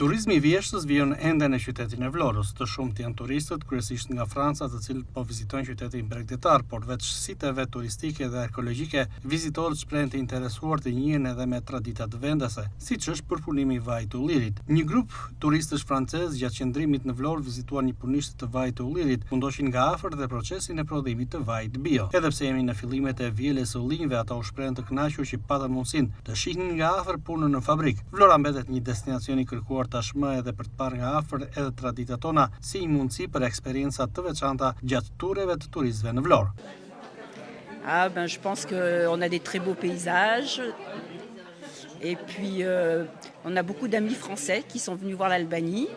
Turizmi i vjeshtës vjen ende në qytetin e Vlorës. Të shumtë janë turistët, kryesisht nga Franca, të cilët po vizitojnë qytetin bregdetar, por veç siteve turistike dhe arkeologjike, vizitorët shprehen të interesuar të njihen edhe me traditat vendase, siç është përpunimi i vajit të ullirit. Një grup turistësh francez gjatë qëndrimit në Vlorë vizituan një punisht të vajit të ullirit, mundoshin nga afër dhe procesin e prodhimit të vajit bio. Edhe pse jemi në fillimet e vjeljes së ullinjve, ata u shprehen të kënaqur që patën mundësinë të shihnin nga afër punën në fabrik. Vlora mbetet një destinacion i kërkuar tashmë edhe për të parë nga afër edhe traditat tona si një mundësi për eksperienca të veçanta gjatë tureve të turistëve në Vlorë. Je pense qu'on a des très beaux paysages et puis on a beaucoup d'amis français qui sont venus voir l'Albanie.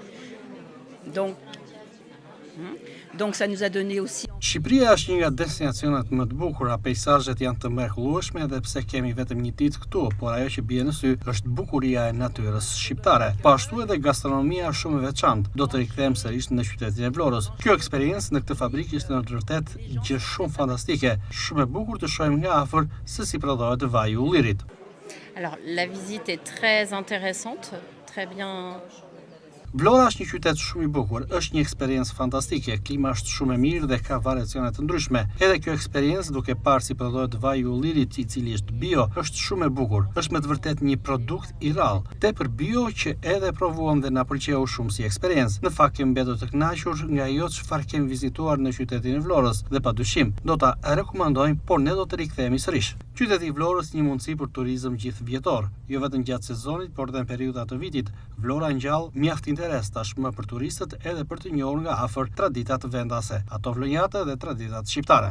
Donc ça nous a donné aussi. Shqipëria është një nga destinacionet më të bukura, peizazhet janë të mrekullueshme edhe pse kemi vetëm një ditë këtu, por ajo që bie në sy është bukuria e natyrës shqiptare. Po ashtu edhe gastronomia shumë e veçantë. Do të rikthehem sërish në qytetin e Vlorës. Kjo eksperiencë në këtë fabrikë ishte në të vërtetë gjë shumë fantastike, shumë e bukur të shohim nga afër se si prodhohet vaji i ullirit. Alors, la visite est très intéressante, très bien. Vlora është një qytet shumë i bukur, është një eksperiencë fantastike, klima është shumë e mirë dhe ka variacione të ndryshme. Edhe kjo eksperiencë duke parë si prodhohet vaji i ullirit, i cili është bio, është shumë e bukur. Është me të vërtetë një produkt i rrallë, tepër bio që edhe provuam dhe na pëlqeu shumë si eksperiencë. Në fakt kemi mbetur të kënaqur nga ajo çfarë kemi vizituar në qytetin e Vlorës dhe padyshim do ta rekomandojmë, por ne do të rikthehemi sërish. Qyteti i Vlorës një mundësi për turizëm gjithvjetor, jo vetëm gjatë sezonit, por edhe në periudha të vitit. Vlora ngjall mjaft interes tashmë për turistët edhe për të njohur nga afër traditat vendase, ato vlonjate dhe traditat shqiptare.